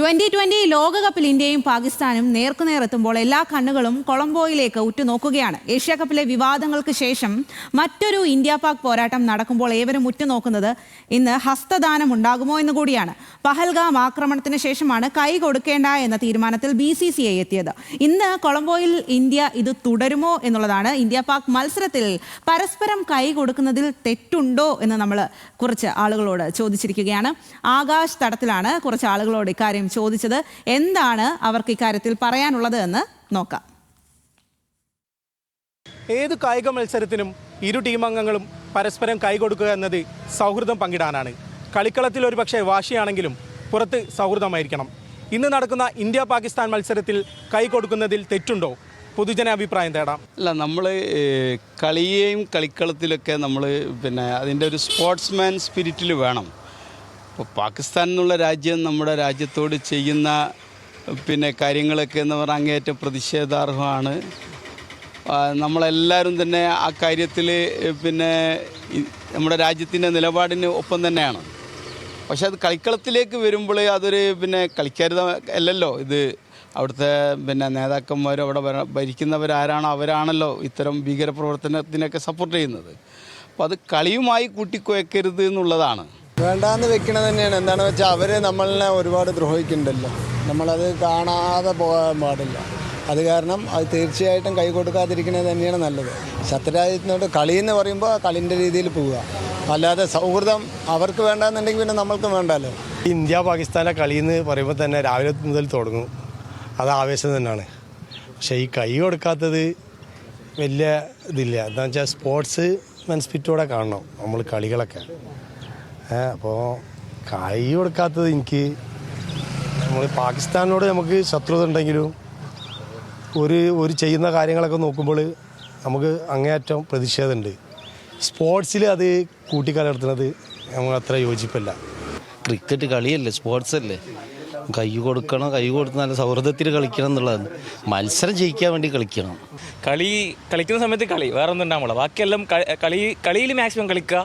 2020 ലോകകപ്പിൽ ഇന്ത്യയും പാകിസ്ഥാനും നേർക്കുനേർ എത്തുമ്പോൾ എല്ലാ കണ്ണുകളും കൊളംബോയിലേക്ക് ഉറ്റുനോക്കുകയാണ്. ഏഷ്യാകപ്പിലെ വിവാദങ്ങൾക്ക് ശേഷം മറ്റൊരു ഇന്ത്യ പാക് പോരാട്ടം നടക്കുമ്പോൾ ഏവരും ഉറ്റുനോക്കുന്നത് ഇന്ന് ഹസ്തദാനം ഉണ്ടാകുമോ എന്ന് കൂടിയാണ്. പഹൽഗാം ആക്രമണത്തിന് ശേഷമാണ് കൈ കൊടുക്കേണ്ട എന്ന തീരുമാനത്തിൽ BCCI എത്തിയത്. ഇന്ന് കൊളംബോയിൽ ഇന്ത്യ ഇത് തുടരുമോ എന്നുള്ളതാണ്. ഇന്ത്യ പാക് മത്സരത്തിൽ പരസ്പരം കൈ കൊടുക്കുന്നതിൽ തെറ്റുണ്ടോ എന്ന് നമ്മൾ കുറച്ച് ആളുകളോട് ചോദിച്ചിരിക്കുകയാണ്. ആകാശ് തടത്തിലാണ് കുറച്ച് ആളുകളോട് ഇക്കാര്യം ചോദിച്ചത്. എന്താണ് അവർക്ക് ഇക്കാര്യത്തിൽ പറയാനുള്ളത് എന്ന് നോക്കാം. ഏത് കായിക മത്സരത്തിനും ഇരു ടീം അംഗങ്ങളും പരസ്പരം കൈകൊടുക്കുക എന്നത് സൗഹൃദം പങ്കിടാനാണ്. കളിക്കളത്തിൽ ഒരു പക്ഷേ വാശിയാണെങ്കിലും പുറത്ത് സൗഹൃദമായിരിക്കണം. ഇന്ന് നടക്കുന്ന ഇന്ത്യ പാകിസ്ഥാൻ മത്സരത്തിൽ കൈ കൊടുക്കുന്നതിൽ തെറ്റുണ്ടോ? പൊതുജനാഭിപ്രായം തേടാം. അല്ല, നമ്മൾ കളിയെയും കളിക്കളത്തിലൊക്കെ നമ്മൾ അതിൻ്റെ ഒരു സ്പോർട്സ്മാൻ സ്പിരിറ്റിൽ വേണം. ഇപ്പോൾ പാകിസ്ഥാൻ എന്നുള്ള രാജ്യം നമ്മുടെ രാജ്യത്തോട് ചെയ്യുന്ന കാര്യങ്ങളൊക്കെ എന്ന് പറഞ്ഞാൽ അങ്ങേയറ്റം പ്രതിഷേധാർഹമാണ്. നമ്മളെല്ലാവരും തന്നെ ആ കാര്യത്തിൽ നമ്മുടെ രാജ്യത്തിൻ്റെ നിലപാടിന് ഒപ്പം തന്നെയാണ്. പക്ഷെ അത് കളിക്കളത്തിലേക്ക് വരുമ്പോൾ അതൊരു കളിക്കരുത് അല്ലല്ലോ. ഇത് അവിടുത്തെ നേതാക്കന്മാരും അവിടെ ഭരിക്കുന്നവരാരാണോ അവരാണല്ലോ ഇത്തരം ഭീകരപ്രവർത്തനത്തിനൊക്കെ സപ്പോർട്ട് ചെയ്യുന്നത്. അപ്പോൾ അത് കളിയുമായി കൂട്ടിക്കുഴക്കരുത് എന്നുള്ളതാണ്. വേണ്ടാന്ന് വെക്കണത് തന്നെയാണ്. എന്താണെന്ന് വെച്ചാൽ അവർ നമ്മളെ ഒരുപാട് ദ്രോഹിക്കുന്നുണ്ടല്ലോ. നമ്മളത് കാണാതെ പോകാൻ പാടില്ല. അത് കാരണം അത് തീർച്ചയായിട്ടും കൈ കൊടുക്കാതിരിക്കുന്നത് തന്നെയാണ് നല്ലത്. ശത്രുരാജ്യത്തിനോട് കളി എന്ന് പറയുമ്പോൾ കളിൻ്റെ രീതിയിൽ പോവുക, അല്ലാതെ സൗഹൃദം അവർക്ക് വേണ്ടാന്നുണ്ടെങ്കിൽ പിന്നെ നമ്മൾക്കും വേണ്ടല്ലോ. ഇന്ത്യ പാകിസ്ഥാനെ കളി എന്ന് പറയുമ്പോൾ തന്നെ രാവിലെ മുതൽ തുടങ്ങും. അത് ആവേശം തന്നെയാണ്. പക്ഷേ ഈ കൈ കൊടുക്കാത്തത് വലിയ ഇതില്ല. എന്താണെന്ന് വെച്ചാൽ സ്പോർട്സ് മെൻസ്പിറ്റോടെ കാണണം നമ്മൾ കളികളൊക്കെ. അപ്പോൾ കൈ കൊടുക്കാത്തത് നമ്മൾ പാകിസ്ഥാനോട് നമുക്ക് ശത്രുത ഉണ്ടെങ്കിലും ഒരു ചെയ്യുന്ന കാര്യങ്ങളൊക്കെ നോക്കുമ്പോൾ നമുക്ക് അങ്ങേയറ്റം പ്രതിഷേധമുണ്ട്. സ്പോർട്സിൽ അത് കൂട്ടിക്കലർത്തുന്നത് നമുക്ക് അത്ര യോജിപ്പല്ല. ക്രിക്കറ്റ് കളിയല്ലേ, സ്പോർട്സ് അല്ലേ. കൈ കൊടുക്കണം, കൈ കൊടുത്ത് നല്ല സൗഹൃദത്തിൽ കളിക്കണം എന്നുള്ളതാണ്. മത്സരം ജയിക്കാൻ വേണ്ടി കളിക്കണം. കളിക്കുന്ന സമയത്ത് കളി വേറെ ഒന്നും ഉണ്ടാവില്ല. ബാക്കിയെല്ലാം കളിയിൽ മാക്സിമം കളിക്കുക.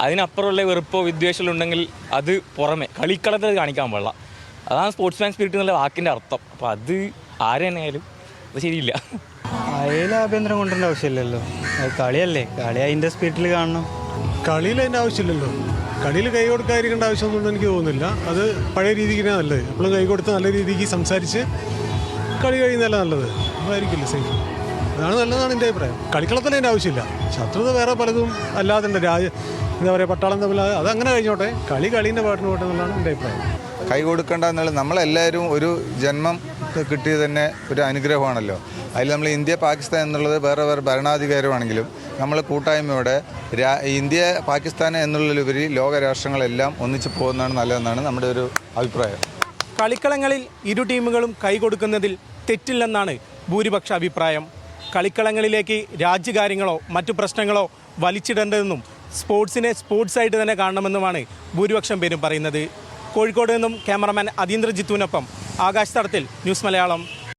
അതിനപ്പുറമുള്ള വെറുപ്പോ വിദ്വേഷമോ ഉണ്ടെങ്കിൽ അത് പുറമെ കളിക്കളത്തിൽ കാണിക്കാൻ പാടില്ല. അതാണ് സ്പോർട്സ്മാൻ സ്പിരിറ്റ് എന്നുള്ള വാക്കിൻ്റെ അർത്ഥം. അപ്പോൾ അത് ആര് തന്നെയായാലും അത് ശരിയില്ല. അതിൽ ആഭ്യന്തരം കൊണ്ടേണ്ട ആവശ്യമില്ലല്ലോ. അത് കളിയല്ലേ, കളി അതിൻ്റെ സ്പിരിറ്റിൽ കാണണം. കളിയിൽ അതിൻ്റെ ആവശ്യമില്ലല്ലോ. കളിയിൽ കൈ കൊടുക്കാതിരിക്കേണ്ട ആവശ്യമൊന്നും എനിക്ക് തോന്നുന്നില്ല. അത് പഴയ രീതിക്ക് നല്ലത്. എപ്പോഴും കൈ കൊടുത്ത് നല്ല രീതിക്ക് സംസാരിച്ച് കളി കഴിയുന്നതല്ല നല്ലത്. അതായിരിക്കില്ല സേഫ്. അതാണ് നല്ലതാണ് എൻ്റെ അഭിപ്രായം. കളിക്കളത്തിൽ അതിൻ്റെ ആവശ്യമില്ല. ശത്രുത വേറെ പലതും അല്ലാതെ എന്താ പറയുക, പട്ടാളം തമ്മിൽ അതങ്ങനെ കഴിഞ്ഞോട്ടെ. കളീൻ്റെ പാട്ടിന് പോട്ടെ എന്നുള്ളതാണ് എൻ്റെ അഭിപ്രായം. കൈ കൊടുക്കേണ്ട എന്നുള്ളത് നമ്മളെല്ലാവരും ഒരു ജന്മം കിട്ടിയത് തന്നെ ഒരു അനുഗ്രഹമാണല്ലോ. അതിൽ നമ്മൾ ഇന്ത്യ പാകിസ്ഥാൻ എന്നുള്ളത് വേറെ ഭരണാധികാരമാണെങ്കിലും നമ്മൾ കൂട്ടായ്മയോടെ ഇന്ത്യ പാകിസ്ഥാൻ എന്നുള്ളതിലുപരി ലോകരാഷ്ട്രങ്ങളെല്ലാം ഒന്നിച്ച് പോകുന്നതാണ് നല്ലതെന്നാണ് നമ്മുടെ ഒരു അഭിപ്രായം. കളിക്കളങ്ങളിൽ ഇരു ടീമുകളും കൈ കൊടുക്കുന്നതിൽ തെറ്റില്ലെന്നാണ് ഭൂരിപക്ഷ അഭിപ്രായം. കളിക്കളങ്ങളിലേക്ക് രാജ്യകാര്യങ്ങളോ മറ്റു പ്രശ്നങ്ങളോ വലിച്ചിടേണ്ടതെന്നും സ്പോർട്സിനെ സ്പോർട്സായിട്ട് തന്നെ കാണണമെന്നുമാണ് ഭൂരിപക്ഷം പേരും പറയുന്നത്. കോഴിക്കോട് നിന്നും ക്യാമറമാൻ അതീന്ദ്രജിത്തുവിനൊപ്പം ആകാശ് തടത്തിൽ, ന്യൂസ് മലയാളം.